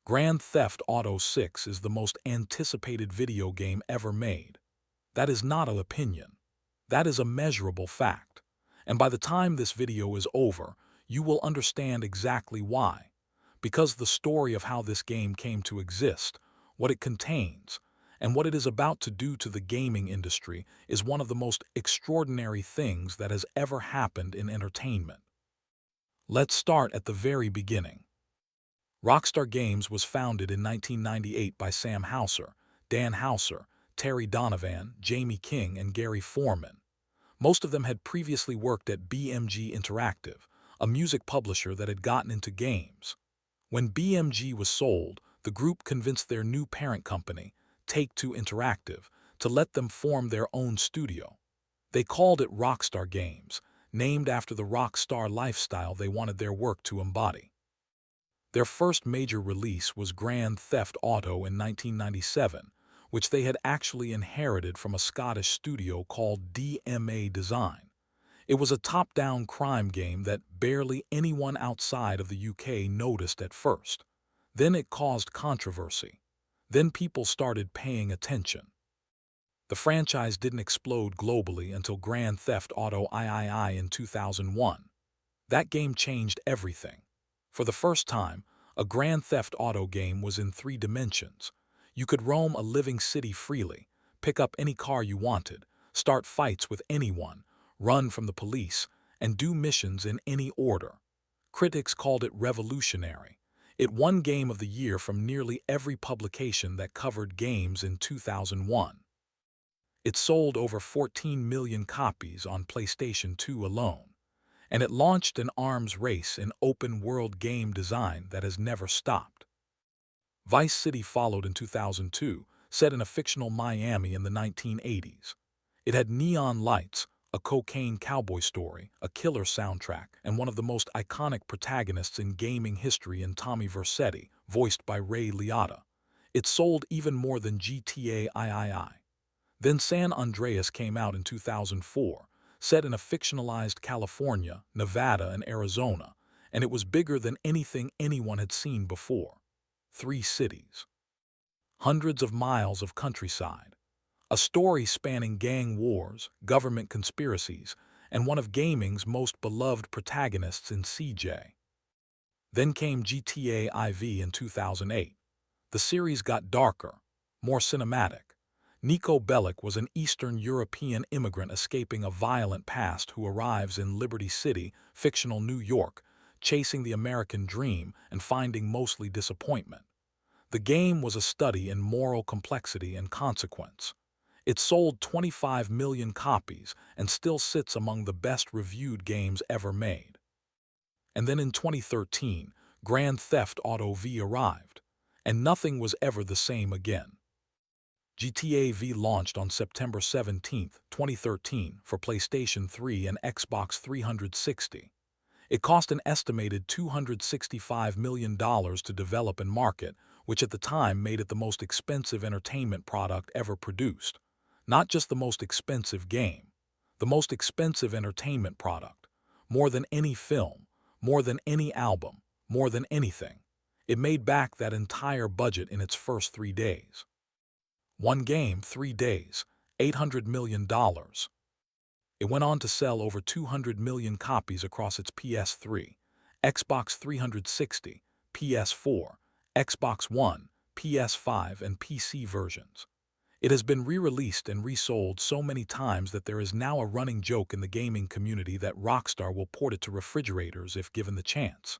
Grand Theft Auto 6 is the most anticipated video game ever made. That is not an opinion. That is a measurable fact. And by the time this video is over, you will understand exactly why. Because the story of how this game came to exist, what it contains, and what it is about to do to the gaming industry is one of the most extraordinary things that has ever happened in entertainment. Let's start at the very beginning. Rockstar Games was founded in 1998 by Sam Houser, Dan Houser, Terry Donovan, Jamie King, and Gary Foreman. Most of them had previously worked at BMG Interactive, a music publisher that had gotten into games. When BMG was sold, the group convinced their new parent company, Take-Two Interactive, to let them form their own studio. They called it Rockstar Games, named after the rock star lifestyle they wanted their work to embody. Their first major release was Grand Theft Auto in 1997, which they had actually inherited from a Scottish studio called DMA Design. It was a top-down crime game that barely anyone outside of the UK noticed at first. Then it caused controversy. Then people started paying attention. The franchise didn't explode globally until Grand Theft Auto III in 2001. That game changed everything. For the first time, a Grand Theft Auto game was in 3 dimensions. You could roam a living city freely, pick up any car you wanted, start fights with anyone, run from the police, and do missions in any order. Critics called it revolutionary. It won Game of the Year from nearly every publication that covered games in 2001. It sold over 14 million copies on PlayStation 2 alone, and it launched an arms race in open-world game design that has never stopped. Vice City followed in 2002, set in a fictional Miami in the 1980s. It had neon lights, a cocaine cowboy story, a killer soundtrack, and one of the most iconic protagonists in gaming history in Tommy Vercetti, voiced by Ray Liotta. It sold even more than GTA III. Then San Andreas came out in 2004, set in a fictionalized California, Nevada, and Arizona, and it was bigger than anything anyone had seen before. 3 cities. Hundreds of miles of countryside. A story spanning gang wars, government conspiracies, and one of gaming's most beloved protagonists in CJ. Then came GTA IV in 2008. The series got darker, more cinematic. Niko Bellic was an Eastern European immigrant escaping a violent past who arrives in Liberty City, fictional New York, chasing the American dream and finding mostly disappointment. The game was a study in moral complexity and consequence. It sold 25 million copies and still sits among the best-reviewed games ever made. And then in 2013, Grand Theft Auto V arrived, and nothing was ever the same again. GTA V launched on September 17, 2013 for PlayStation 3 and Xbox 360. It cost an estimated $265 million to develop and market, which at the time made it the most expensive entertainment product ever produced. Not just the most expensive game, the most expensive entertainment product. More than any film, more than any album, more than anything. It made back that entire budget in its first 3 days. One game, 3 days, $800 million. It went on to sell over 200 million copies across its PS3, Xbox 360, PS4, Xbox One, PS5, and PC versions. It has been re-released and resold so many times that there is now a running joke in the gaming community that Rockstar will port it to refrigerators if given the chance.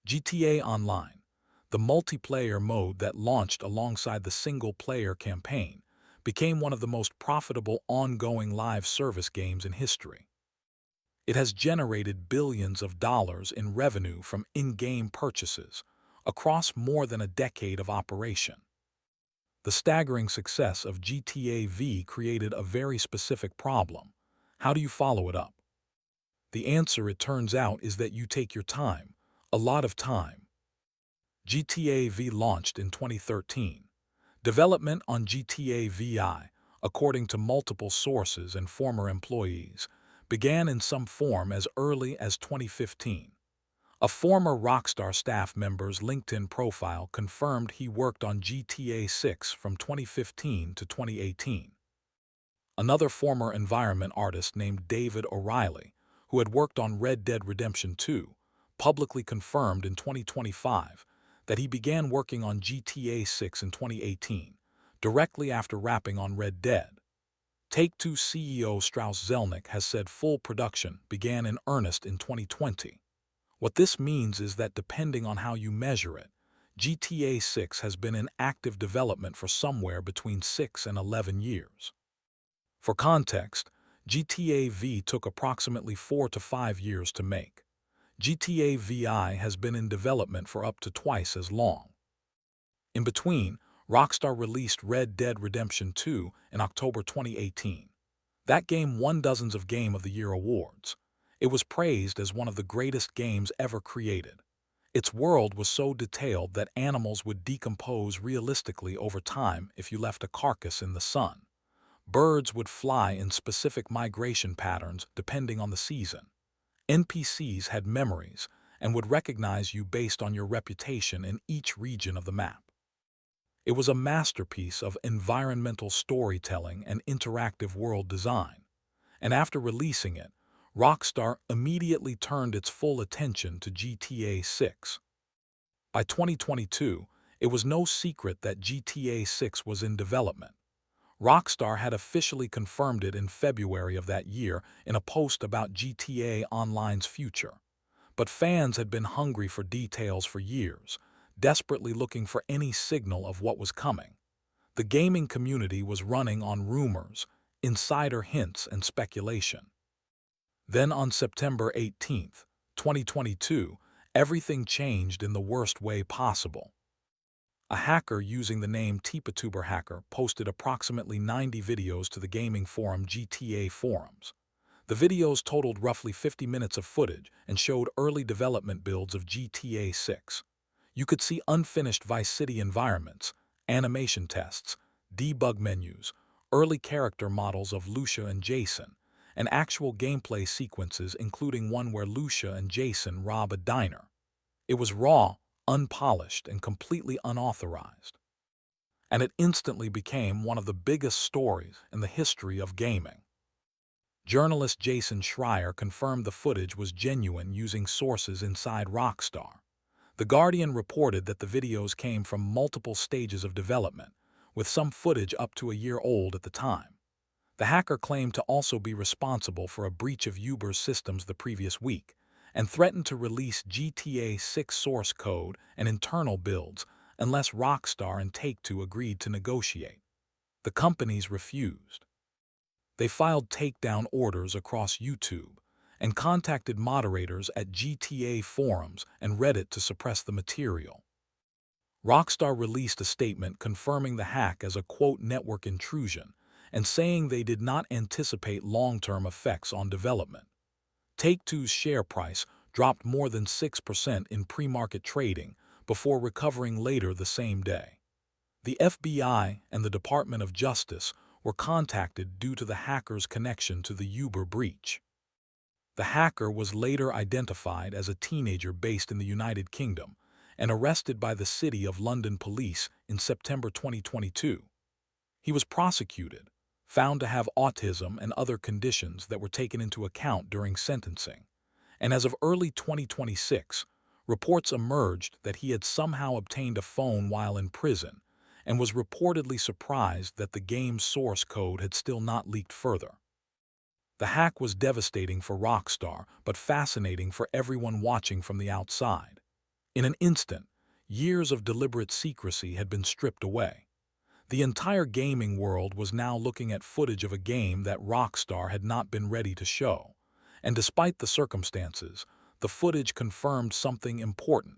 GTA Online, the multiplayer mode that launched alongside the single-player campaign, became one of the most profitable ongoing live service games in history. It has generated billions of dollars in revenue from in-game purchases across more than a decade of operation. The staggering success of GTA V created a very specific problem. How do you follow it up? The answer, it turns out, is that you take your time, a lot of time. GTA V launched in 2013. Development on GTA VI, according to multiple sources and former employees, began in some form as early as 2015. A former Rockstar staff member's LinkedIn profile confirmed he worked on GTA 6 from 2015 to 2018. Another former environment artist named David O'Reilly, who had worked on Red Dead Redemption 2, publicly confirmed in 2025 that he began working on GTA 6 in 2018, directly after wrapping on Red Dead. Take-Two CEO Strauss Zelnick has said full production began in earnest in 2020. What this means is that depending on how you measure it, GTA 6 has been in active development for somewhere between 6 and 11 years. For context, GTA V took approximately 4 to 5 years to make. GTA VI has been in development for up to twice as long. In between, Rockstar released Red Dead Redemption 2 in October 2018. That game won dozens of Game of the Year awards. It was praised as one of the greatest games ever created. Its world was so detailed that animals would decompose realistically over time if you left a carcass in the sun. Birds would fly in specific migration patterns depending on the season. NPCs had memories and would recognize you based on your reputation in each region of the map. It was a masterpiece of environmental storytelling and interactive world design. And after releasing it, Rockstar immediately turned its full attention to GTA 6. By 2022, it was no secret that GTA 6 was in development. Rockstar had officially confirmed it in February of that year in a post about GTA Online's future. But fans had been hungry for details for years, desperately looking for any signal of what was coming. The gaming community was running on rumors, insider hints, and speculation. Then on September 18, 2022, everything changed in the worst way possible. A hacker using the name TPtuber Hacker posted approximately 90 videos to the gaming forum GTA Forums. The videos totaled roughly 50 minutes of footage and showed early development builds of GTA 6. You could see unfinished Vice City environments, animation tests, debug menus, early character models of Lucia and Jason, and actual gameplay sequences including one where Lucia and Jason rob a diner. It was raw, unpolished, and completely unauthorized. And it instantly became one of the biggest stories in the history of gaming. Journalist Jason Schreier confirmed the footage was genuine using sources inside Rockstar. The Guardian reported that the videos came from multiple stages of development, with some footage up to a year old at the time. The hacker claimed to also be responsible for a breach of Uber's systems the previous week, and threatened to release GTA 6 source code and internal builds unless Rockstar and Take-Two agreed to negotiate. The companies refused. They filed takedown orders across YouTube and contacted moderators at GTA forums and Reddit to suppress the material. Rockstar released a statement confirming the hack as a quote network intrusion and saying they did not anticipate long-term effects on development. Take-Two's share price dropped more than 6% in pre-market trading before recovering later the same day. The FBI and the Department of Justice were contacted due to the hacker's connection to the Uber breach. The hacker was later identified as a teenager based in the United Kingdom and arrested by the City of London police in September 2022. He was prosecuted, found to have autism and other conditions that were taken into account during sentencing, and as of early 2026, reports emerged that he had somehow obtained a phone while in prison and was reportedly surprised that the game's source code had still not leaked further. The hack was devastating for Rockstar, but fascinating for everyone watching from the outside. In an instant, years of deliberate secrecy had been stripped away. The entire gaming world was now looking at footage of a game that Rockstar had not been ready to show. And despite the circumstances, the footage confirmed something important.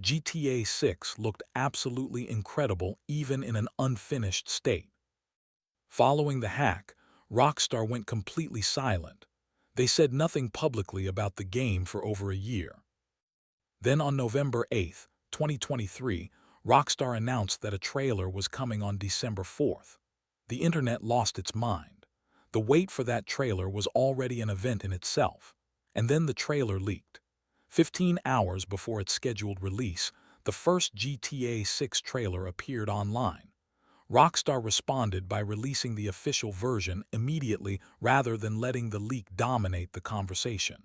GTA 6 looked absolutely incredible even in an unfinished state. Following the hack, Rockstar went completely silent. They said nothing publicly about the game for over a year. Then on November 8, 2023, Rockstar announced that a trailer was coming on December 4th. The internet lost its mind. The wait for that trailer was already an event in itself. And then the trailer leaked. 15 hours before its scheduled release, the first GTA 6 trailer appeared online. Rockstar responded by releasing the official version immediately rather than letting the leak dominate the conversation.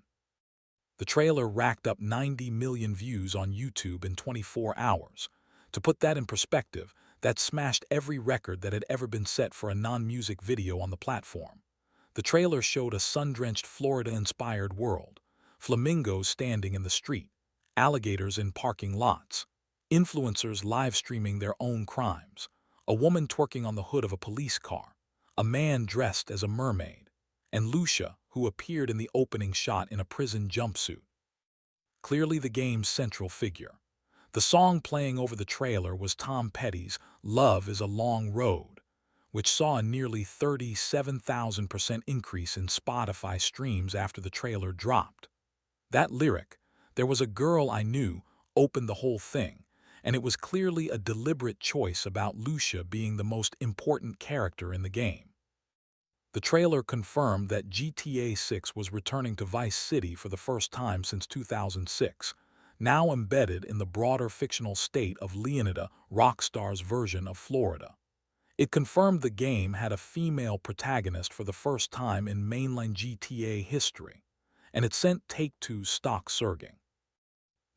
The trailer racked up 90 million views on YouTube in 24 hours. To put that in perspective, that smashed every record that had ever been set for a non-music video on the platform. The trailer showed a sun-drenched Florida-inspired world, flamingos standing in the street, alligators in parking lots, influencers live-streaming their own crimes, a woman twerking on the hood of a police car, a man dressed as a mermaid, and Lucia, who appeared in the opening shot in a prison jumpsuit. Clearly the game's central figure. The song playing over the trailer was Tom Petty's "Love is a Long Road," which saw a nearly 37,000% increase in Spotify streams after the trailer dropped. That lyric, "There was a girl I knew," opened the whole thing, and it was clearly a deliberate choice about Lucia being the most important character in the game. The trailer confirmed that GTA 6 was returning to Vice City for the first time since 2006, now embedded in the broader fictional state of Leonida, Rockstar's version of Florida. It confirmed the game had a female protagonist for the first time in mainline GTA history, and it sent Take-Two's stock surging.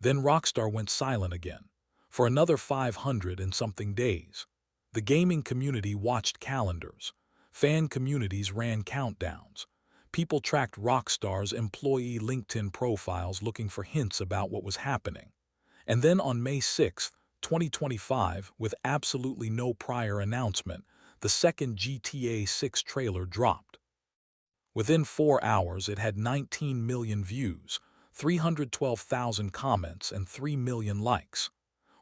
Then Rockstar went silent again, for another 500 and something days. The gaming community watched calendars. Fan communities ran countdowns. People tracked Rockstar's employee LinkedIn profiles looking for hints about what was happening. And then on May 6, 2025, with absolutely no prior announcement, the second GTA 6 trailer dropped. Within 4 hours, it had 19 million views, 312,000 comments, and 3 million likes.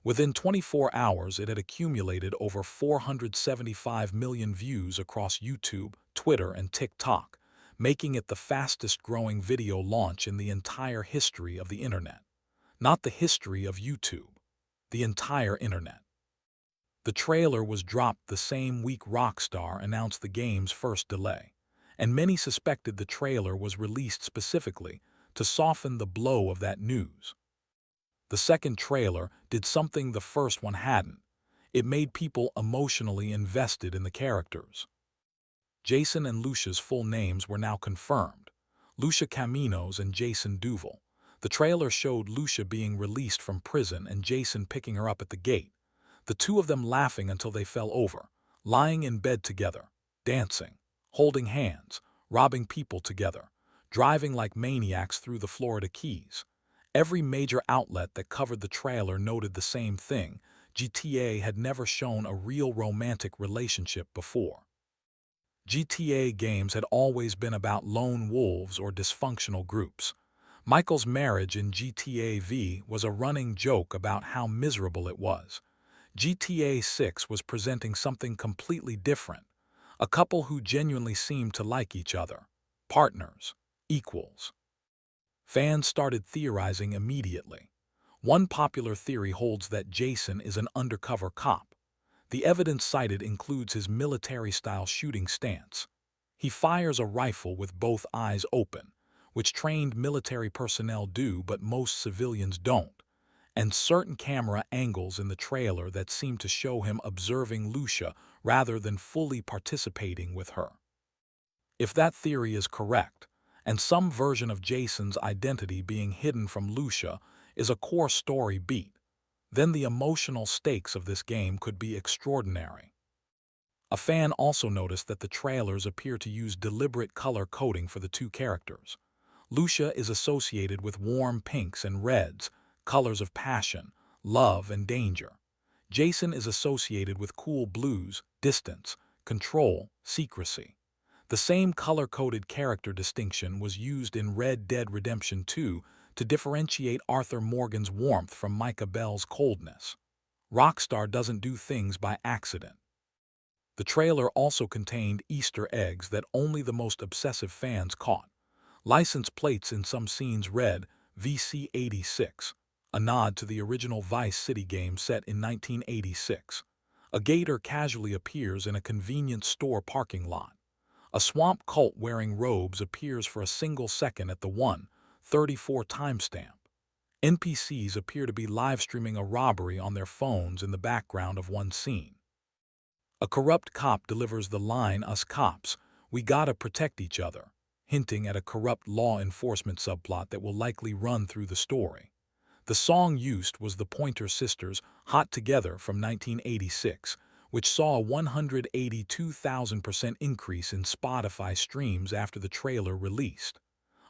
Within 24 hours, it had accumulated over 475 million views across YouTube, Twitter, and TikTok, making it the fastest-growing video launch in the entire history of the Internet. Not the history of YouTube, the entire Internet. The trailer was dropped the same week Rockstar announced the game's first delay, and many suspected the trailer was released specifically to soften the blow of that news. The second trailer did something the first one hadn't. It made people emotionally invested in the characters. Jason and Lucia's full names were now confirmed. Lucia Caminos and Jason Duval. The trailer showed Lucia being released from prison and Jason picking her up at the gate. The two of them laughing until they fell over, lying in bed together, dancing, holding hands, robbing people together, driving like maniacs through the Florida Keys. Every major outlet that covered the trailer noted the same thing: GTA had never shown a real romantic relationship before. GTA games had always been about lone wolves or dysfunctional groups. Michael's marriage in GTA V was a running joke about how miserable it was. GTA 6 was presenting something completely different: a couple who genuinely seemed to like each other, partners, equals. Fans started theorizing immediately. One popular theory holds that Jason is an undercover cop. The evidence cited includes his military-style shooting stance. He fires a rifle with both eyes open, which trained military personnel do but most civilians don't, and certain camera angles in the trailer that seem to show him observing Lucia rather than fully participating with her. If that theory is correct, and some version of Jason's identity being hidden from Lucia is a core story beat, then the emotional stakes of this game could be extraordinary. A fan also noticed that the trailers appear to use deliberate color coding for the two characters. Lucia is associated with warm pinks and reds, colors of passion, love, and danger. Jason is associated with cool blues, distance, control, secrecy. The same color-coded character distinction was used in Red Dead Redemption 2 to differentiate Arthur Morgan's warmth from Micah Bell's coldness. Rockstar doesn't do things by accident. The trailer also contained Easter eggs that only the most obsessive fans caught. License plates in some scenes read VC86, a nod to the original Vice City game set in 1986. A gator casually appears in a convenience store parking lot. A swamp cult wearing robes appears for a single second at the 1:34 timestamp. NPCs appear to be live streaming a robbery on their phones in the background of one scene. A corrupt cop delivers the line, "Us cops, we gotta protect each other," hinting at a corrupt law enforcement subplot that will likely run through the story. The song used was the Pointer Sisters' "Hot Together" from 1986, which saw a 182,000% increase in Spotify streams after the trailer released.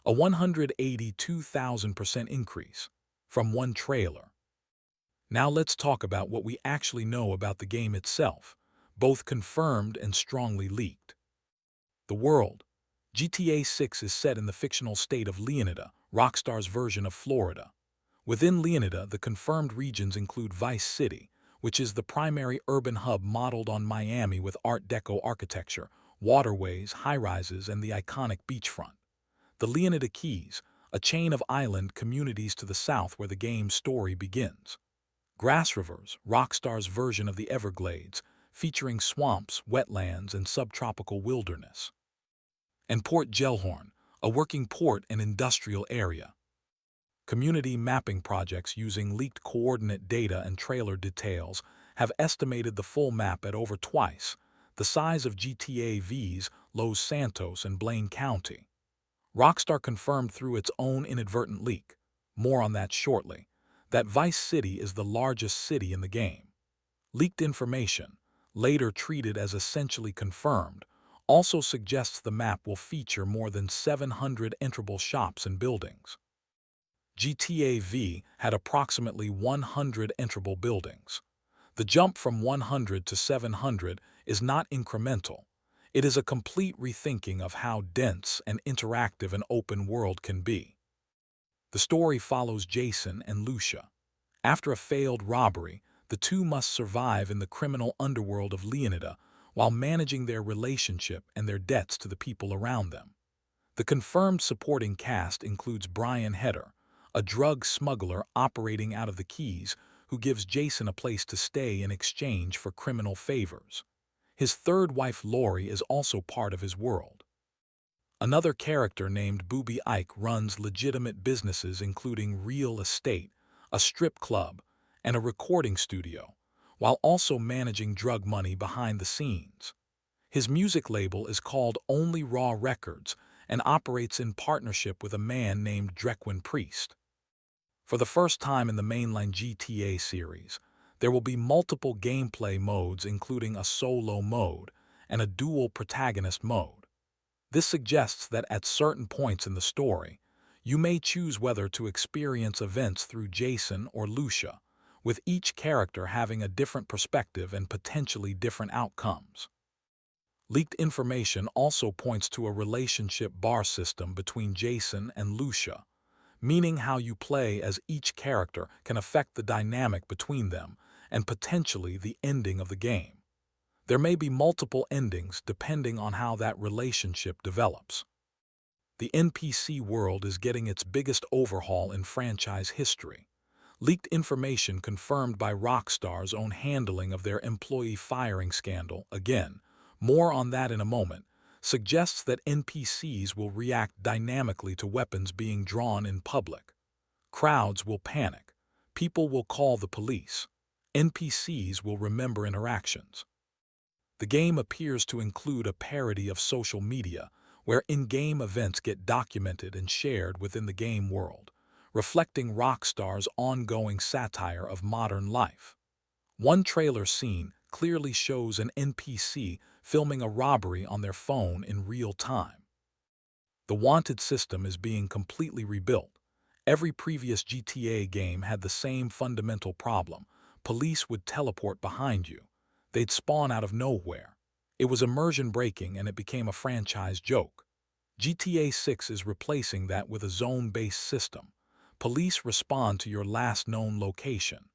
A 182,000% increase from one trailer. Now let's talk about what we actually know about the game itself, both confirmed and strongly leaked. The world. GTA 6 is set in the fictional state of Leonida, Rockstar's version of Florida. Within Leonida, the confirmed regions include Vice City, which is the primary urban hub modeled on Miami with Art Deco architecture, waterways, high-rises, and the iconic beachfront. The Leonida Keys, a chain of island communities to the south where the game's story begins. Grass Rivers, Rockstar's version of the Everglades, featuring swamps, wetlands, and subtropical wilderness. And Port Gellhorn, a working port and industrial area. Community mapping projects using leaked coordinate data and trailer details have estimated the full map at over twice the size of GTA V's Los Santos and Blaine County. Rockstar confirmed through its own inadvertent leak, more on that shortly, that Vice City is the largest city in the game. Leaked information, later treated as essentially confirmed, also suggests the map will feature more than 700 enterable shops and buildings. GTA V had approximately 100 enterable buildings. The jump from 100 to 700 is not incremental. It is a complete rethinking of how dense and interactive an open world can be. The story follows Jason and Lucia. After a failed robbery, the two must survive in the criminal underworld of Leonida while managing their relationship and their debts to the people around them. The confirmed supporting cast includes Brian Heder, a drug smuggler operating out of the Keys who gives Jason a place to stay in exchange for criminal favors. His third wife Lori is also part of his world. Another character named Booby Ike runs legitimate businesses including real estate, a strip club, and a recording studio, while also managing drug money behind the scenes. His music label is called Only Raw Records and operates in partnership with a man named Drequin Priest. For the first time in the mainline GTA series, there will be multiple gameplay modes including a solo mode and a dual protagonist mode. This suggests that at certain points in the story, you may choose whether to experience events through Jason or Lucia, with each character having a different perspective and potentially different outcomes. Leaked information also points to a relationship bar system between Jason and Lucia, meaning how you play as each character can affect the dynamic between them and potentially the ending of the game. There may be multiple endings depending on how that relationship develops. The NPC world is getting its biggest overhaul in franchise history. Leaked information confirmed by Rockstar's own handling of their employee firing scandal, again, more on that in a moment, suggests that NPCs will react dynamically to weapons being drawn in public. Crowds will panic. People will call the police. NPCs will remember interactions. The game appears to include a parody of social media, where in-game events get documented and shared within the game world, reflecting Rockstar's ongoing satire of modern life. One trailer scene clearly shows an NPC filming a robbery on their phone in real time. The wanted system is being completely rebuilt. Every previous GTA game had the same fundamental problem. Police would teleport behind you. They'd spawn out of nowhere. It was immersion breaking and it became a franchise joke. GTA 6 is replacing that with a zone-based system. Police respond to your last known location.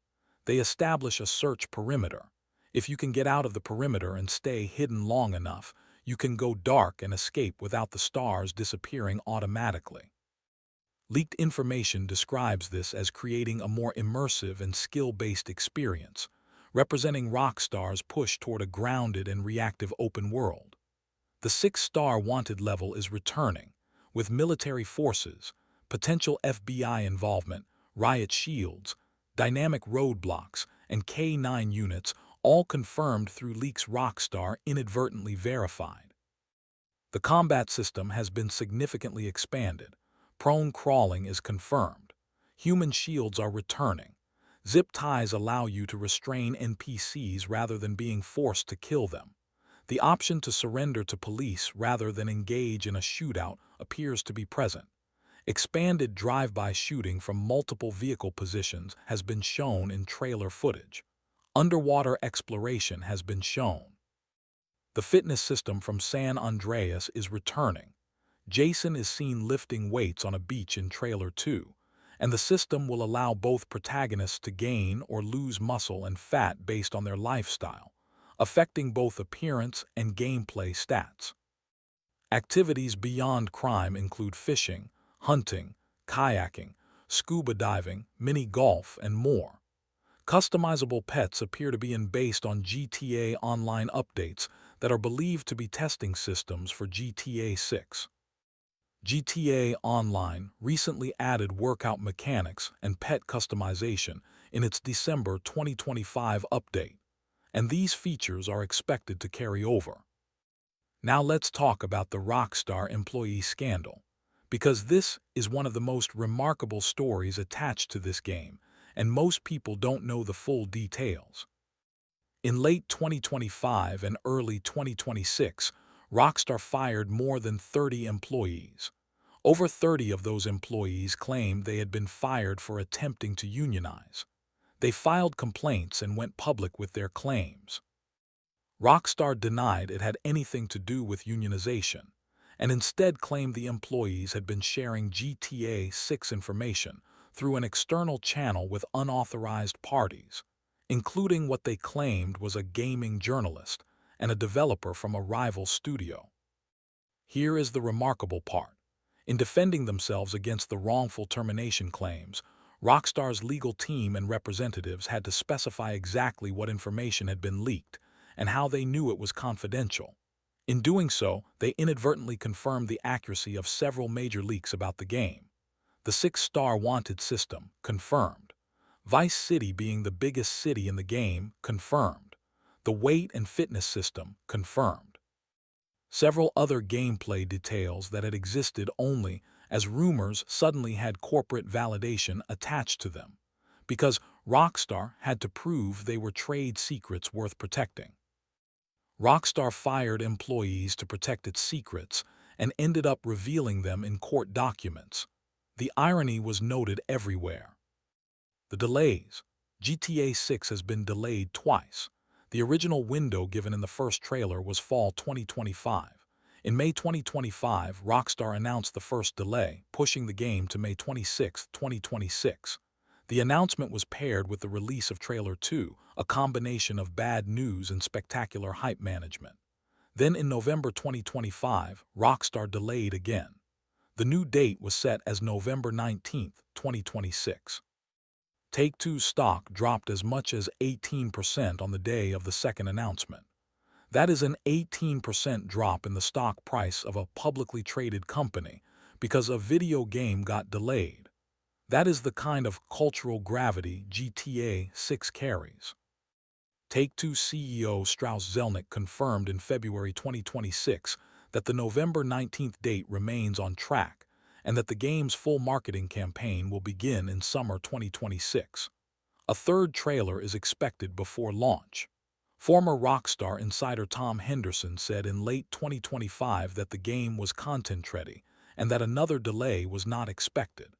They establish a search perimeter. If you can get out of the perimeter and stay hidden long enough, you can go dark and escape without the stars disappearing automatically. Leaked information describes this as creating a more immersive and skill-based experience, representing Rockstar's push toward a grounded and reactive open world. The 6-star wanted level is returning, with military forces, potential FBI involvement, riot shields, dynamic roadblocks, and K9 units, all confirmed through leaks Rockstar inadvertently verified. The combat system has been significantly expanded. Prone crawling is confirmed. Human shields are returning. Zip ties allow you to restrain NPCs rather than being forced to kill them. The option to surrender to police rather than engage in a shootout appears to be present. Expanded drive-by shooting from multiple vehicle positions has been shown in trailer footage. Underwater exploration has been shown. The fitness system from San Andreas is returning. Jason is seen lifting weights on a beach in Trailer 2, and the system will allow both protagonists to gain or lose muscle and fat based on their lifestyle, affecting both appearance and gameplay stats. Activities beyond crime include fishing, hunting, kayaking, scuba diving, mini golf, and more. Customizable pets appear to be based on GTA Online updates that are believed to be testing systems for GTA 6. GTA Online recently added workout mechanics and pet customization in its December 2025 update, and these features are expected to carry over. Now let's talk about the Rockstar employee scandal, because this is one of the most remarkable stories attached to this game, and most people don't know the full details. In late 2025 and early 2026, Rockstar fired more than 30 employees. Over 30 of those employees claimed they had been fired for attempting to unionize. They filed complaints and went public with their claims. Rockstar denied it had anything to do with unionization, and instead claimed the employees had been sharing GTA 6 information through an external channel with unauthorized parties, including what they claimed was a gaming journalist and a developer from a rival studio. Here is the remarkable part. In defending themselves against the wrongful termination claims, Rockstar's legal team and representatives had to specify exactly what information had been leaked and how they knew it was confidential. In doing so, they inadvertently confirmed the accuracy of several major leaks about the game. The 6-star wanted system, confirmed. Vice City being the biggest city in the game, confirmed. The weight and fitness system, confirmed. Several other gameplay details that had existed only as rumors suddenly had corporate validation attached to them, because Rockstar had to prove they were trade secrets worth protecting. Rockstar fired employees to protect its secrets and ended up revealing them in court documents. The irony was noted everywhere. The delays. GTA 6 has been delayed twice. The original window given in the first trailer was fall 2025. In May 2025, Rockstar announced the first delay, pushing the game to May 26, 2026. The announcement was paired with the release of Trailer 2, a combination of bad news and spectacular hype management. Then in November 2025, Rockstar delayed again. The new date was set as November 19, 2026. Take-Two's stock dropped as much as 18% on the day of the second announcement. That is an 18% drop in the stock price of a publicly traded company because a video game got delayed. That is the kind of cultural gravity GTA 6 carries. Take-Two CEO Strauss Zelnick confirmed in February 2026 that the November 19th date remains on track and that the game's full marketing campaign will begin in summer 2026. A third trailer is expected before launch. Former Rockstar insider Tom Henderson said in late 2025 that the game was content-ready and that another delay was not expected.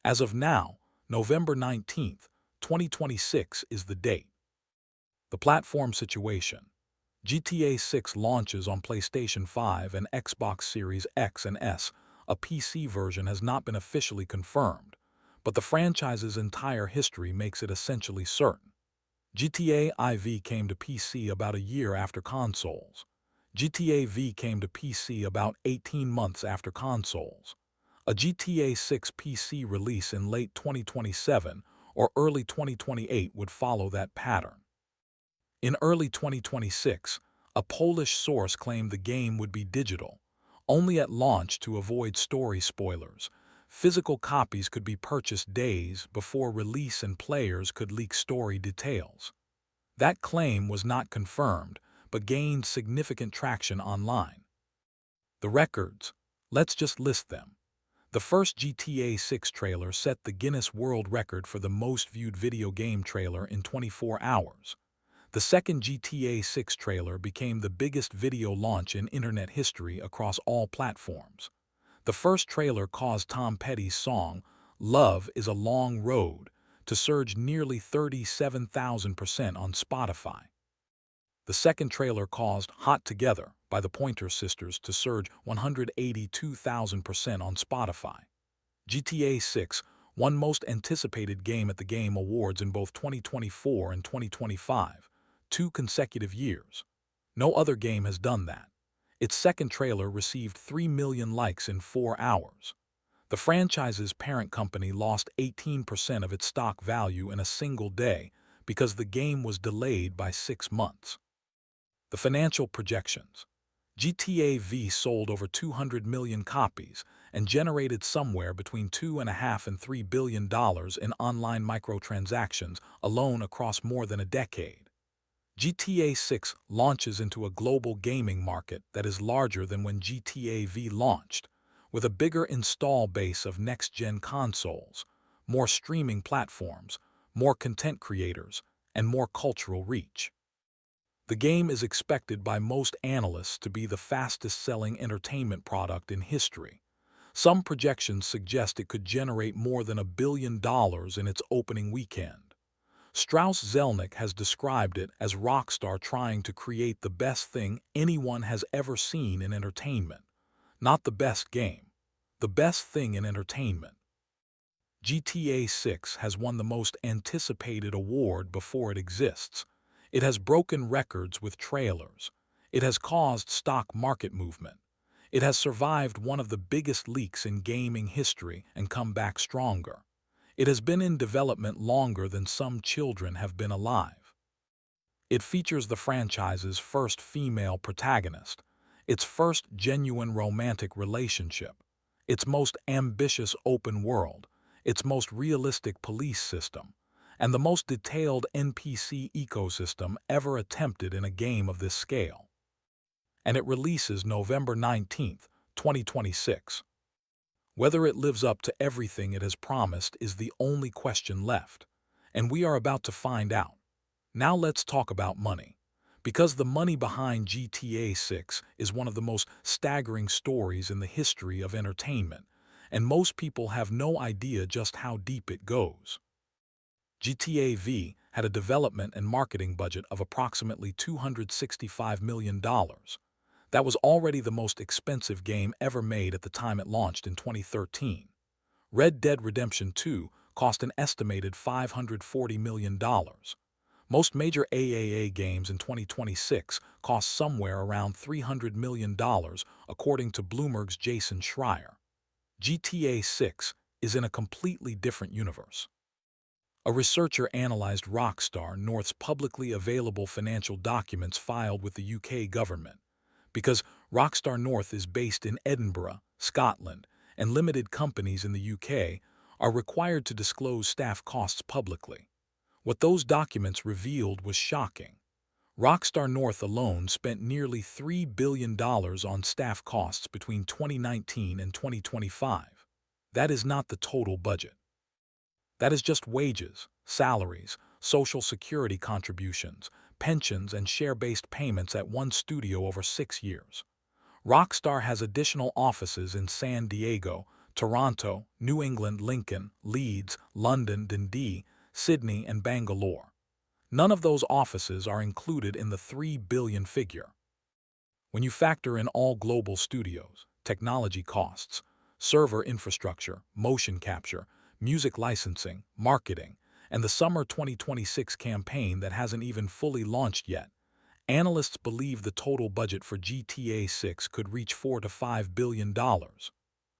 As of now, November 19, 2026 is the date. The platform situation. GTA 6 launches on PlayStation 5 and Xbox Series X and S. A PC version has not been officially confirmed, but the franchise's entire history makes it essentially certain. GTA IV came to PC about a year after consoles. GTA V came to PC about 18 months after consoles. A GTA 6 PC release in late 2027 or early 2028 would follow that pattern. In early 2026, a Polish source claimed the game would be digital, only at launch to avoid story spoilers, physical copies could be purchased days before release and players could leak story details. That claim was not confirmed, but gained significant traction online. The records. Let's just list them. The first GTA 6 trailer set the Guinness World Record for the most viewed video game trailer in 24 hours. The second GTA 6 trailer became the biggest video launch in internet history across all platforms. The first trailer caused Tom Petty's song, "Love is a Long Road," to surge nearly 37,000% on Spotify. The second trailer caused "Hot Together" by the Pointer Sisters to surge 182,000% on Spotify. GTA 6 won Most Anticipated Game at the Game Awards in both 2024 and 2025, 2 consecutive years. No other game has done that. Its second trailer received 3 million likes in 4 hours. The franchise's parent company lost 18% of its stock value in a single day because the game was delayed by 6 months. The financial projections. GTA V sold over 200 million copies and generated somewhere between $2.5 and $3 billion in online microtransactions alone across more than a decade. GTA 6 launches into a global gaming market that is larger than when GTA V launched, with a bigger install base of next-gen consoles, more streaming platforms, more content creators, and more cultural reach. The game is expected by most analysts to be the fastest-selling entertainment product in history. Some projections suggest it could generate more than $1 billion in its opening weekend. Strauss Zelnick has described it as Rockstar trying to create the best thing anyone has ever seen in entertainment. Not the best game, the best thing in entertainment. GTA 6 has won the most anticipated award before it exists. It has broken records with trailers. It has caused stock market movement. It has survived one of the biggest leaks in gaming history and come back stronger. It has been in development longer than some children have been alive. It features the franchise's first female protagonist, its first genuine romantic relationship, its most ambitious open world, its most realistic police system, and the most detailed NPC ecosystem ever attempted in a game of this scale. And it releases November 19, 2026. Whether it lives up to everything it has promised is the only question left, and we are about to find out. Now let's talk about money. Because the money behind GTA 6 is one of the most staggering stories in the history of entertainment, and most people have no idea just how deep it goes. GTA V had a development and marketing budget of approximately $265 million. That was already the most expensive game ever made at the time it launched in 2013. Red Dead Redemption 2 cost an estimated $540 million. Most major AAA games in 2026 cost somewhere around $300 million, according to Bloomberg's Jason Schreier. GTA 6 is in a completely different universe. A researcher analyzed Rockstar North's publicly available financial documents filed with the UK government. Because Rockstar North is based in Edinburgh, Scotland, and limited companies in the UK are required to disclose staff costs publicly. What those documents revealed was shocking. Rockstar North alone spent nearly $3 billion on staff costs between 2019 and 2025. That is not the total budget. That is just wages, salaries, social security contributions, pensions, and share-based payments at one studio over 6 years. Rockstar has additional offices in San Diego, Toronto, New England, Lincoln, Leeds, London, Dundee, Sydney, and Bangalore. None of those offices are included in the $3 billion figure. When you factor in all global studios, technology costs, server infrastructure, motion capture, music licensing, marketing, and the summer 2026 campaign that hasn't even fully launched yet, analysts believe the total budget for GTA 6 could reach $4 to $5 billion.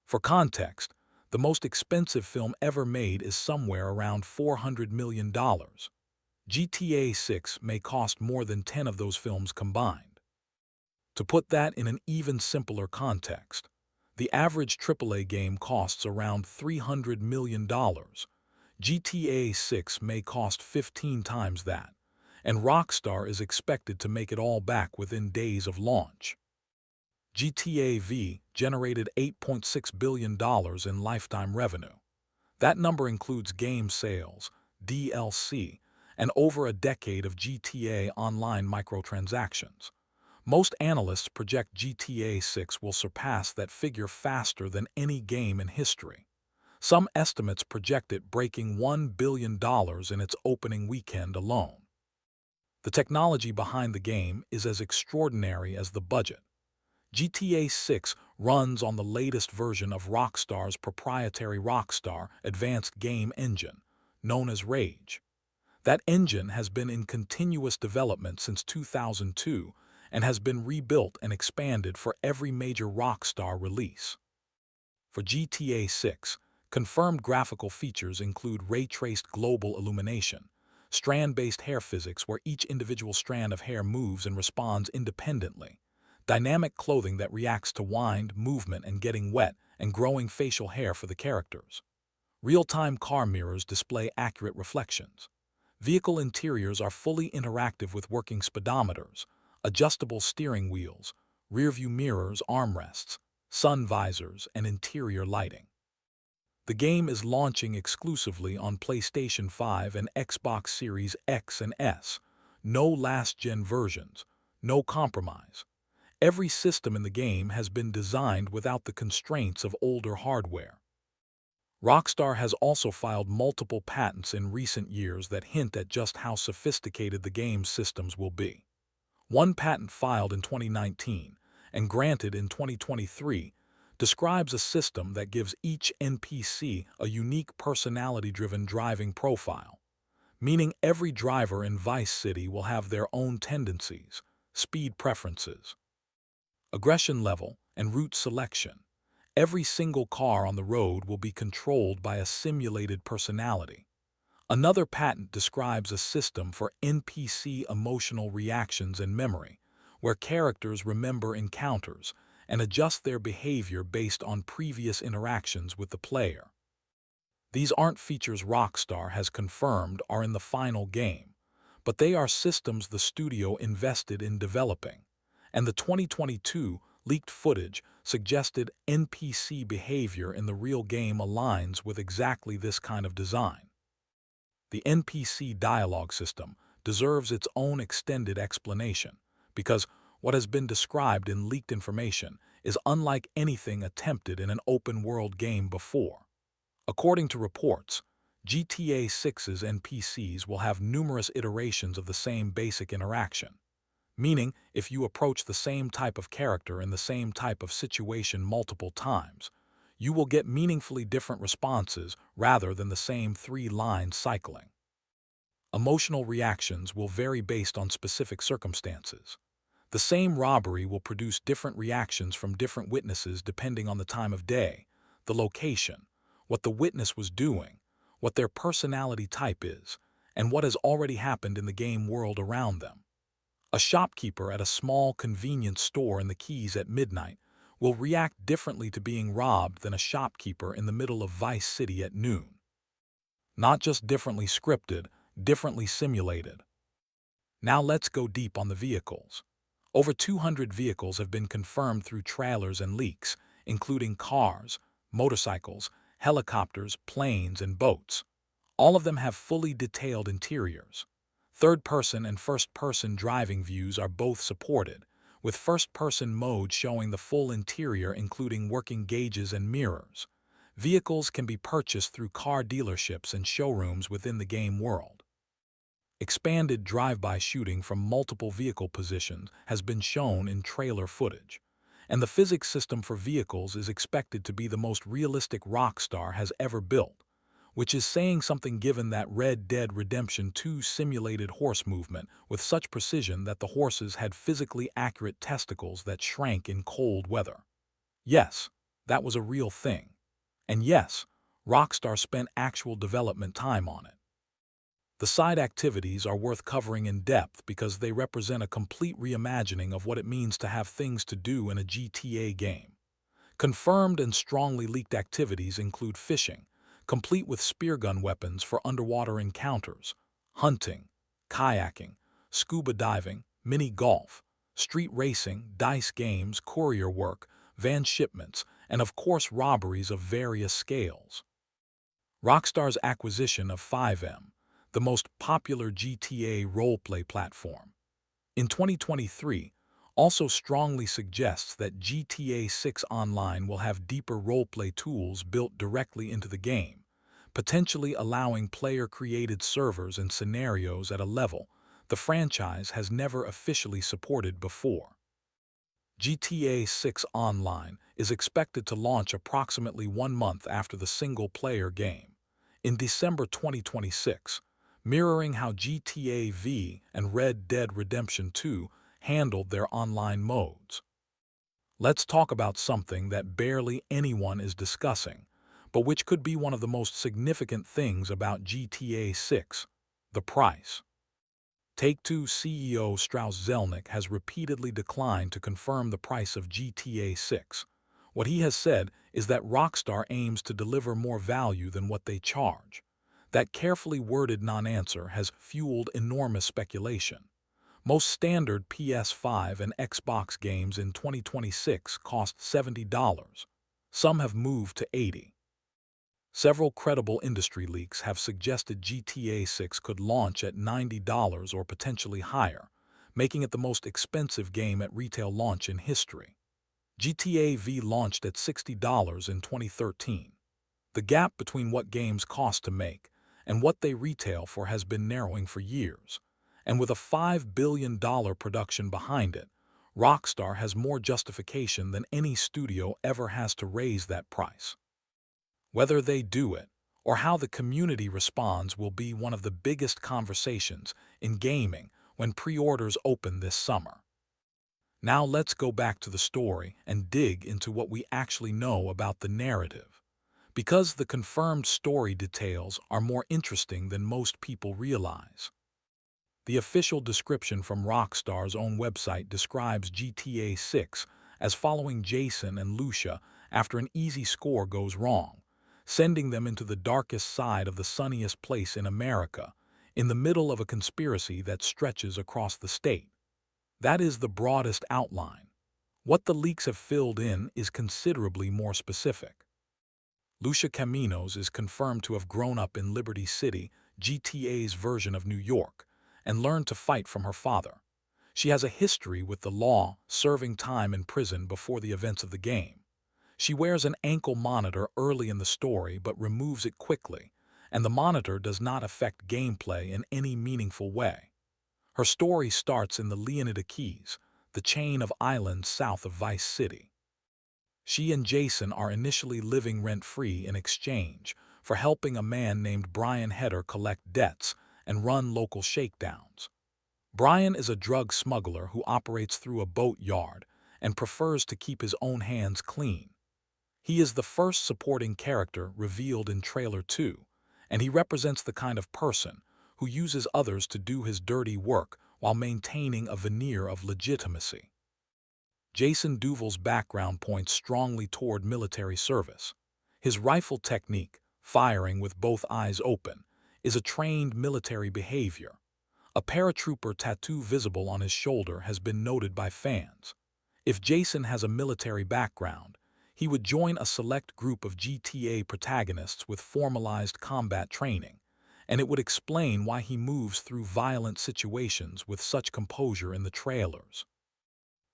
For context, the most expensive film ever made is somewhere around $400 million. GTA 6 may cost more than 10 of those films combined. To put that in an even simpler context, The average AAA game costs around $300 million. GTA 6 may cost 15 times that, and Rockstar is expected to make it all back within days of launch. GTA V generated $8.6 billion in lifetime revenue. That number includes game sales, DLC, and over a decade of GTA Online microtransactions. Most analysts project GTA 6 will surpass that figure faster than any game in history. Some estimates project it breaking $1 billion in its opening weekend alone. The technology behind the game is as extraordinary as the budget. GTA 6 runs on the latest version of Rockstar's proprietary Rockstar Advanced Game Engine, known as Rage. That engine has been in continuous development since 2002 and has been rebuilt and expanded for every major Rockstar release. For GTA 6, confirmed graphical features include ray-traced global illumination, strand-based hair physics where each individual strand of hair moves and responds independently, dynamic clothing that reacts to wind, movement, and getting wet, and growing facial hair for the characters. Real-time car mirrors display accurate reflections. Vehicle interiors are fully interactive with working speedometers, adjustable steering wheels, rearview mirrors, armrests, sun visors, and interior lighting. The game is launching exclusively on PlayStation 5 and Xbox Series X and S. No last-gen versions, no compromise. Every system in the game has been designed without the constraints of older hardware. Rockstar has also filed multiple patents in recent years that hint at just how sophisticated the game's systems will be. One patent filed in 2019 and granted in 2023 describes a system that gives each NPC a unique personality-driven driving profile, meaning every driver in Vice City will have their own tendencies, speed preferences, aggression level, and route selection. Every single car on the road will be controlled by a simulated personality. Another patent describes a system for NPC emotional reactions and memory, where characters remember encounters and adjust their behavior based on previous interactions with the player. These aren't features Rockstar has confirmed are in the final game, but they are systems the studio invested in developing, and the 2022 leaked footage suggested NPC behavior in the real game aligns with exactly this kind of design. The NPC dialogue system deserves its own extended explanation, because what has been described in leaked information is unlike anything attempted in an open-world game before. According to reports, GTA 6's NPCs will have numerous iterations of the same basic interaction, meaning if you approach the same type of character in the same type of situation multiple times, you will get meaningfully different responses rather than the same three-line cycling. Emotional reactions will vary based on specific circumstances. The same robbery will produce different reactions from different witnesses depending on the time of day, the location, what the witness was doing, what their personality type is, and what has already happened in the game world around them. A shopkeeper at a small convenience store in the Keys at midnight will react differently to being robbed than a shopkeeper in the middle of Vice City at noon. Not just differently scripted, differently simulated. Now let's go deep on the vehicles. Over 200 vehicles have been confirmed through trailers and leaks, including cars, motorcycles, helicopters, planes, and boats. All of them have fully detailed interiors. Third-person and first-person driving views are both supported, with first-person mode showing the full interior including working gauges and mirrors. Vehicles can be purchased through car dealerships and showrooms within the game world. Expanded drive-by shooting from multiple vehicle positions has been shown in trailer footage, and the physics system for vehicles is expected to be the most realistic Rockstar has ever built, which is saying something given that Red Dead Redemption 2 simulated horse movement with such precision that the horses had physically accurate testicles that shrank in cold weather. Yes, that was a real thing. And yes, Rockstar spent actual development time on it. The side activities are worth covering in depth because they represent a complete reimagining of what it means to have things to do in a GTA game. Confirmed and strongly leaked activities include fishing, complete with speargun weapons for underwater encounters, hunting, kayaking, scuba diving, mini-golf, street racing, dice games, courier work, van shipments, and of course robberies of various scales. Rockstar's acquisition of 5M, the most popular GTA roleplay platform, in 2023, also strongly suggests that GTA 6 Online will have deeper roleplay tools built directly into the game, potentially allowing player-created servers and scenarios at a level the franchise has never officially supported before. GTA 6 Online is expected to launch approximately 1 month after the single-player game, in December 2026, mirroring how GTA V and Red Dead Redemption 2 handled their online modes. Let's talk about something that barely anyone is discussing, but which could be one of the most significant things about GTA 6, the price. Take-Two CEO Strauss Zelnick has repeatedly declined to confirm the price of GTA 6. What he has said is that Rockstar aims to deliver more value than what they charge. That carefully worded non-answer has fueled enormous speculation. Most standard PS5 and Xbox games in 2026 cost $70. Some have moved to $80. Several credible industry leaks have suggested GTA 6 could launch at $90 or potentially higher, making it the most expensive game at retail launch in history. GTA V launched at $60 in 2013. The gap between what games cost to make and what they retail for has been narrowing for years, and with a $5 billion production behind it, Rockstar has more justification than any studio ever has to raise that price. Whether they do it, or how the community responds, will be one of the biggest conversations in gaming when pre-orders open this summer. Now let's go back to the story and dig into what we actually know about the narrative, because the confirmed story details are more interesting than most people realize. The official description from Rockstar's own website describes GTA 6 as following Jason and Lucia after an easy score goes wrong, sending them into the darkest side of the sunniest place in America, in the middle of a conspiracy that stretches across the state. That is the broadest outline. What the leaks have filled in is considerably more specific. Lucia Caminos is confirmed to have grown up in Liberty City, GTA's version of New York, and learned to fight from her father. She has a history with the law, serving time in prison before the events of the game. She wears an ankle monitor early in the story but removes it quickly, and the monitor does not affect gameplay in any meaningful way. Her story starts in the Leonida Keys, the chain of islands south of Vice City. She and Jason are initially living rent-free in exchange for helping a man named Brian Heder collect debts and run local shakedowns. Brian is a drug smuggler who operates through a boat yard and prefers to keep his own hands clean. He is the first supporting character revealed in Trailer 2, and he represents the kind of person who uses others to do his dirty work while maintaining a veneer of legitimacy. Jason Duval's background points strongly toward military service. His rifle technique, firing with both eyes open, is a trained military behavior. A paratrooper tattoo visible on his shoulder has been noted by fans. If Jason has a military background, he would join a select group of GTA protagonists with formalized combat training, and it would explain why he moves through violent situations with such composure in the trailers.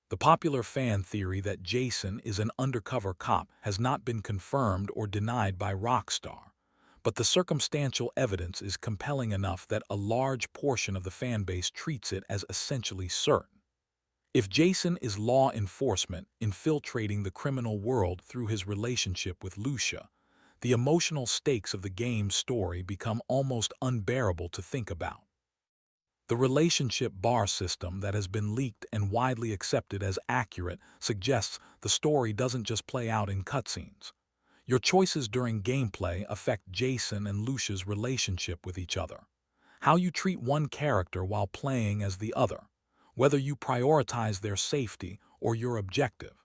The popular fan theory that Jason is an undercover cop has not been confirmed or denied by Rockstar, but the circumstantial evidence is compelling enough that a large portion of the fanbase treats it as essentially certain. If Jason is law enforcement infiltrating the criminal world through his relationship with Lucia, the emotional stakes of the game's story become almost unbearable to think about. The relationship bar system that has been leaked and widely accepted as accurate suggests the story doesn't just play out in cutscenes. Your choices during gameplay affect Jason and Lucia's relationship with each other. How you treat one character while playing as the other, whether you prioritize their safety or your objective,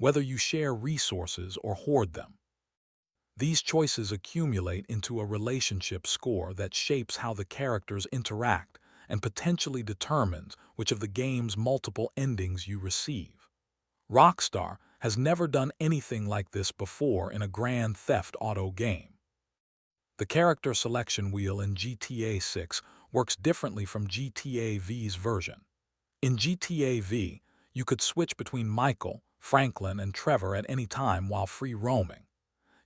whether you share resources or hoard them. These choices accumulate into a relationship score that shapes how the characters interact and potentially determines which of the game's multiple endings you receive. Rockstar has never done anything like this before in a Grand Theft Auto game. The character selection wheel in GTA 6 works differently from GTA V's version. In GTA V, you could switch between Michael, Franklin, and Trevor at any time while free roaming.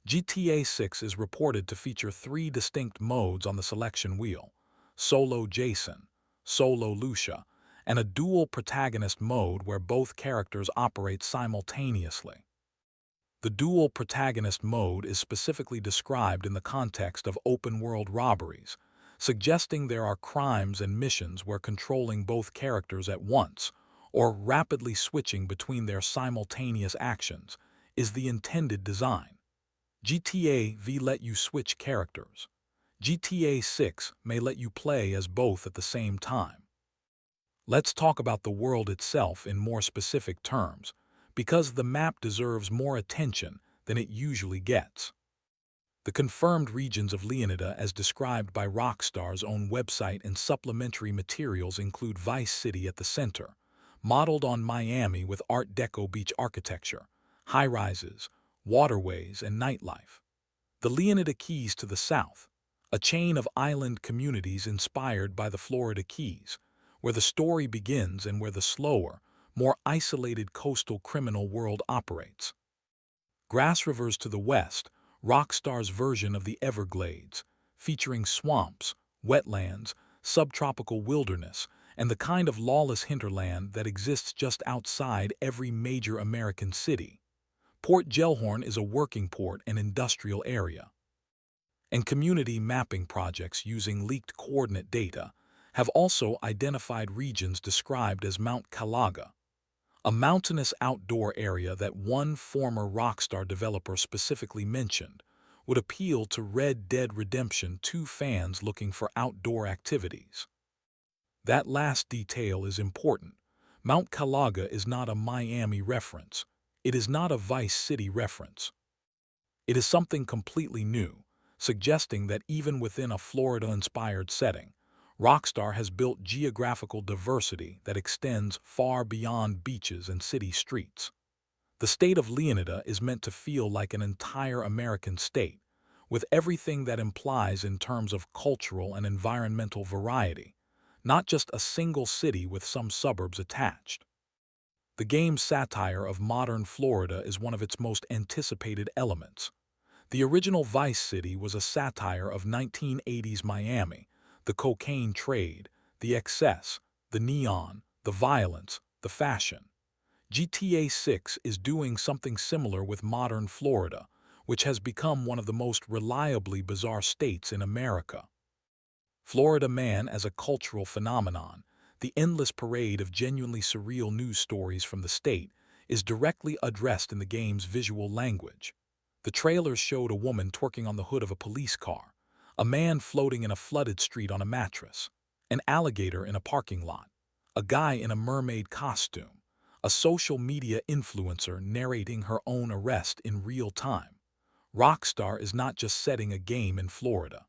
GTA 6 is reported to feature 3 distinct modes on the selection wheel: Solo Jason, Solo Lucia, and a dual protagonist mode where both characters operate simultaneously. The dual protagonist mode is specifically described in the context of open-world robberies, suggesting there are crimes and missions where controlling both characters at once, or rapidly switching between their simultaneous actions, is the intended design. GTA V let you switch characters. GTA 6 may let you play as both at the same time. Let's talk about the world itself in more specific terms, because the map deserves more attention than it usually gets. The confirmed regions of Leonida as described by Rockstar's own website and supplementary materials include Vice City at the center, modeled on Miami with Art Deco beach architecture, high-rises, waterways, and nightlife. The Leonida Keys to the south, a chain of island communities inspired by the Florida Keys, where the story begins and where the slower, more isolated coastal criminal world operates. Grass Rivers to the west, Rockstar's version of the Everglades, featuring swamps, wetlands, subtropical wilderness, and the kind of lawless hinterland that exists just outside every major American city. Port Gellhorn is a working port and industrial area. And community mapping projects using leaked coordinate data have also identified regions described as Mount Calaga, a mountainous outdoor area that one former Rockstar developer specifically mentioned would appeal to Red Dead Redemption 2 fans looking for outdoor activities. That last detail is important. Mount Calaga is not a Miami reference. It is not a Vice City reference. It is something completely new, suggesting that even within a Florida-inspired setting, Rockstar has built geographical diversity that extends far beyond beaches and city streets. The state of Leonida is meant to feel like an entire American state, with everything that implies in terms of cultural and environmental variety, not just a single city with some suburbs attached. The game's satire of modern Florida is one of its most anticipated elements. The original Vice City was a satire of 1980s Miami, the cocaine trade, the excess, the neon, the violence, the fashion. GTA 6 is doing something similar with modern Florida, which has become one of the most reliably bizarre states in America. Florida Man as a cultural phenomenon, the endless parade of genuinely surreal news stories from the state, is directly addressed in the game's visual language. The trailers showed a woman twerking on the hood of a police car, a man floating in a flooded street on a mattress, an alligator in a parking lot, a guy in a mermaid costume, a social media influencer narrating her own arrest in real time. Rockstar is not just setting a game in Florida.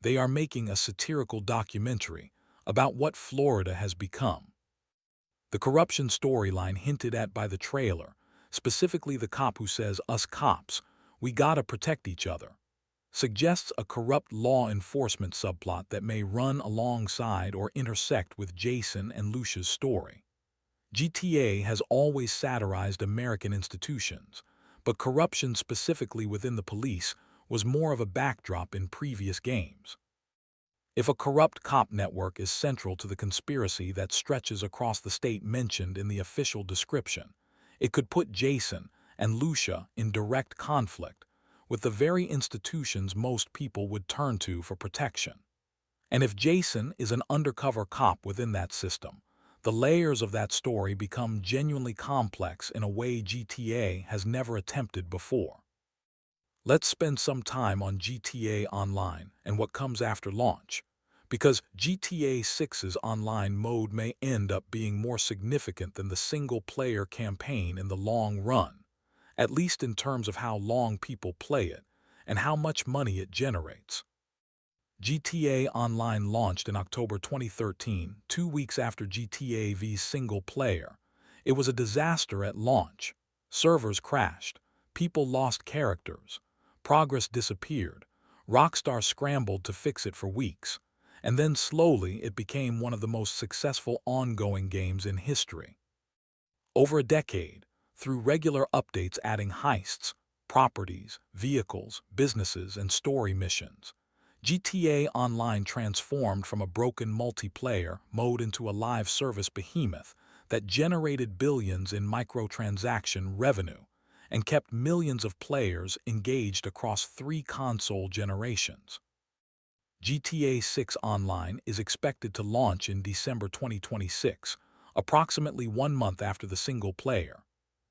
They are making a satirical documentary about what Florida has become. The corruption storyline hinted at by the trailer, specifically the cop who says, "Us cops, we gotta protect each other," suggests a corrupt law enforcement subplot that may run alongside or intersect with Jason and Lucia's story. GTA has always satirized American institutions, but corruption specifically within the police was more of a backdrop in previous games. If a corrupt cop network is central to the conspiracy that stretches across the state mentioned in the official description, it could put Jason and Lucia in direct conflict with the very institutions most people would turn to for protection. And if Jason is an undercover cop within that system, the layers of that story become genuinely complex in a way GTA has never attempted before. Let's spend some time on GTA Online and what comes after launch, because GTA 6's online mode may end up being more significant than the single-player campaign in the long run, at least in terms of how long people play it and how much money it generates. GTA Online launched in October 2013, 2 weeks after GTA V's single player. It was a disaster at launch. Servers crashed, people lost characters, progress disappeared, Rockstar scrambled to fix it for weeks, and then slowly it became one of the most successful ongoing games in history. Over a decade, through regular updates adding heists, properties, vehicles, businesses, and story missions, GTA Online transformed from a broken multiplayer mode into a live service behemoth that generated billions in microtransaction revenue and kept millions of players engaged across 3 console generations. GTA 6 Online is expected to launch in December 2026, approximately 1 month after the single player.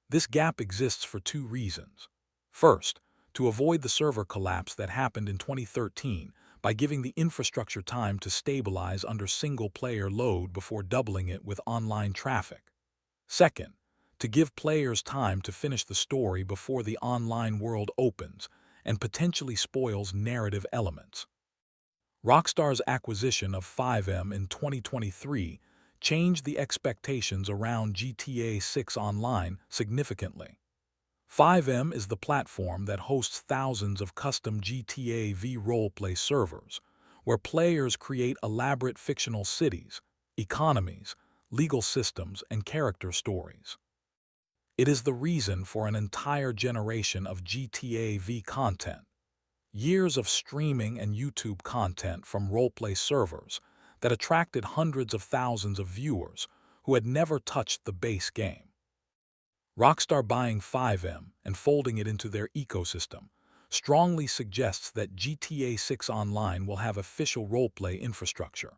This gap exists for 2 reasons. First, to avoid the server collapse that happened in 2013 by giving the infrastructure time to stabilize under single-player load before doubling it with online traffic. Second, to give players time to finish the story before the online world opens and potentially spoils narrative elements. Rockstar's acquisition of 5M in 2023 changed the expectations around GTA 6 Online significantly. 5M is the platform that hosts thousands of custom GTA V roleplay servers, where players create elaborate fictional cities, economies, legal systems, and character stories. It is the reason for an entire generation of GTA V content. Years of streaming and YouTube content from roleplay servers that attracted hundreds of thousands of viewers who had never touched the base game. Rockstar buying 5M and folding it into their ecosystem strongly suggests that GTA 6 Online will have official roleplay infrastructure,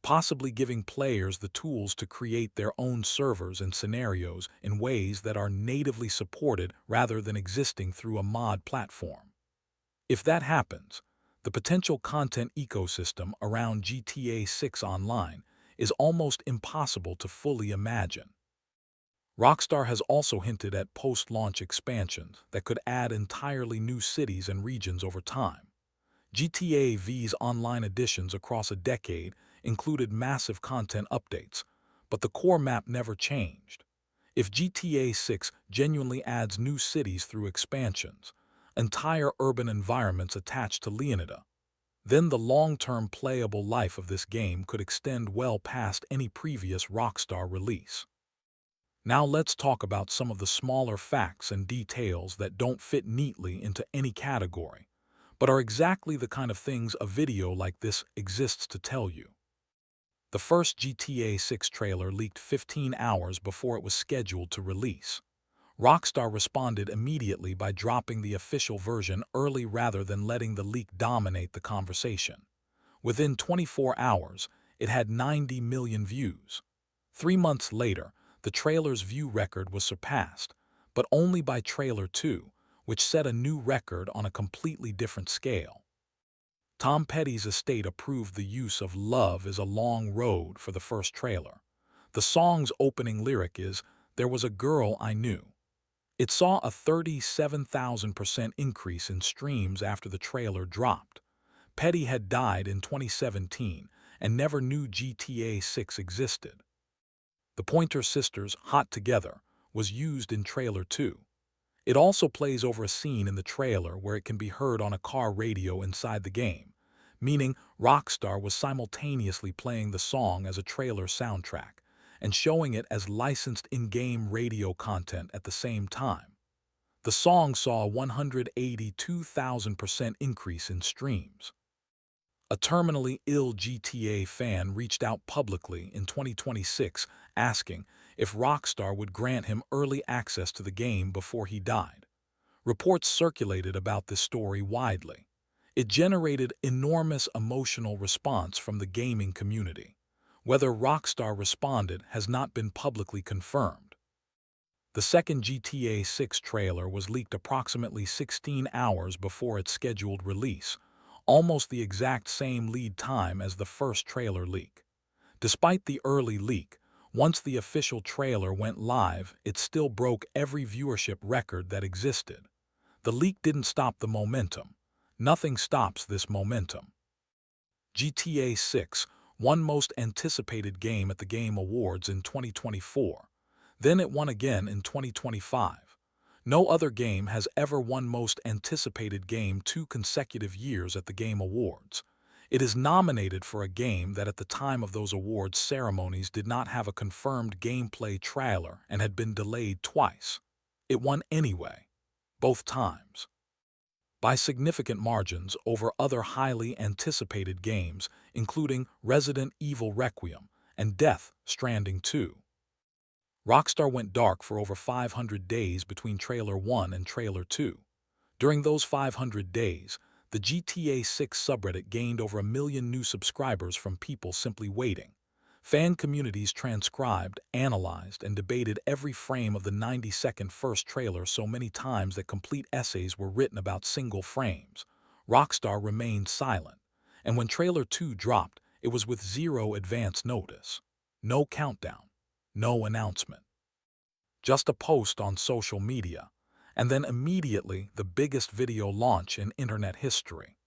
possibly giving players the tools to create their own servers and scenarios in ways that are natively supported rather than existing through a mod platform. If that happens, the potential content ecosystem around GTA 6 Online is almost impossible to fully imagine. Rockstar has also hinted at post-launch expansions that could add entirely new cities and regions over time. GTA V's online additions across a decade included massive content updates, but the core map never changed. If GTA 6 genuinely adds new cities through expansions, entire urban environments attached to Leonida, then the long-term playable life of this game could extend well past any previous Rockstar release. Now let's talk about some of the smaller facts and details that don't fit neatly into any category, but are exactly the kind of things a video like this exists to tell you. The first GTA 6 trailer leaked 15 hours before it was scheduled to release. Rockstar responded immediately by dropping the official version early rather than letting the leak dominate the conversation. Within 24 hours, it had 90 million views. 3 months later, the trailer's view record was surpassed, but only by Trailer 2, which set a new record on a completely different scale. Tom Petty's estate approved the use of "Love is a Long Road" for the first trailer. The song's opening lyric is, "There was a girl I knew." It saw a 37,000% increase in streams after the trailer dropped. Petty had died in 2017 and never knew GTA 6 existed. The Pointer Sisters' "Hot Together" was used in Trailer 2. It also plays over a scene in the trailer where it can be heard on a car radio inside the game, meaning Rockstar was simultaneously playing the song as a trailer soundtrack and showing it as licensed in-game radio content at the same time. The song saw a 182,000% increase in streams. A terminally ill GTA fan reached out publicly in 2026 asking if Rockstar would grant him early access to the game before he died. Reports circulated about this story widely. It generated enormous emotional response from the gaming community. Whether Rockstar responded has not been publicly confirmed. The second GTA 6 trailer was leaked approximately 16 hours before its scheduled release, almost the exact same lead time as the first trailer leak. Despite the early leak, once the official trailer went live, it still broke every viewership record that existed. The leak didn't stop the momentum. Nothing stops this momentum. GTA 6 won most anticipated game at the Game Awards in 2024. Then it won again in 2025. No other game has ever won most anticipated game 2 consecutive years at the Game Awards. It is nominated for a game that at the time of those awards ceremonies did not have a confirmed gameplay trailer and had been delayed twice. It won anyway, both times, by significant margins over other highly anticipated games, including Resident Evil Requiem and Death Stranding 2. Rockstar went dark for over 500 days between Trailer 1 and Trailer 2. During those 500 days, the GTA 6 subreddit gained over 1 million new subscribers from people simply waiting. Fan communities transcribed, analyzed, and debated every frame of the 90-second first trailer so many times that complete essays were written about single frames. Rockstar remained silent, and when Trailer 2 dropped, it was with zero advance notice. No countdown, no announcement. Just a post on social media, and then immediately the biggest video launch in internet history.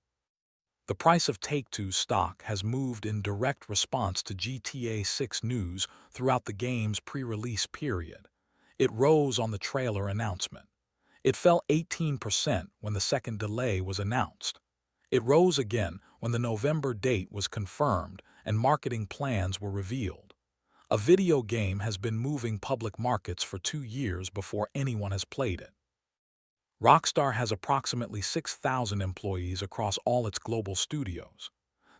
The price of Take-Two stock has moved in direct response to GTA 6 news throughout the game's pre-release period. It rose on the trailer announcement. It fell 18% when the second delay was announced. It rose again when the November date was confirmed and marketing plans were revealed. A video game has been moving public markets for 2 years before anyone has played it. Rockstar has approximately 6,000 employees across all its global studios.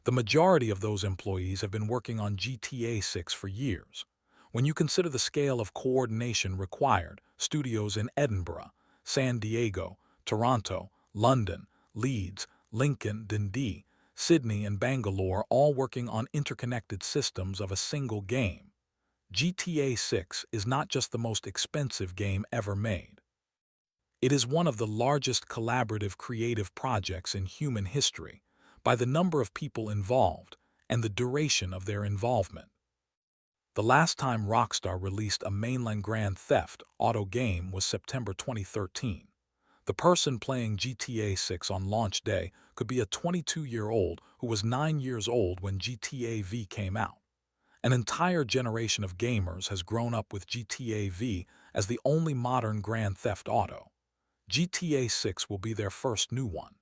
The majority of those employees have been working on GTA 6 for years. When you consider the scale of coordination required, studios in Edinburgh, San Diego, Toronto, London, Leeds, Lincoln, Dundee, Sydney, and Bangalore all working on interconnected systems of a single game, GTA 6 is not just the most expensive game ever made. It is one of the largest collaborative creative projects in human history by the number of people involved and the duration of their involvement. The last time Rockstar released a mainline Grand Theft Auto game was September 2013. The person playing GTA 6 on launch day could be a 22-year-old who was 9 years old when GTA V came out. An entire generation of gamers has grown up with GTA V as the only modern Grand Theft Auto. GTA 6 will be their first new one,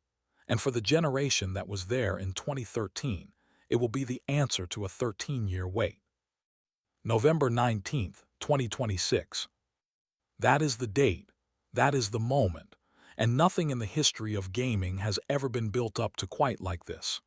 and for the generation that was there in 2013, it will be the answer to a 13-year wait. November 19, 2026. That is the date, that is the moment, and nothing in the history of gaming has ever been built up to quite like this.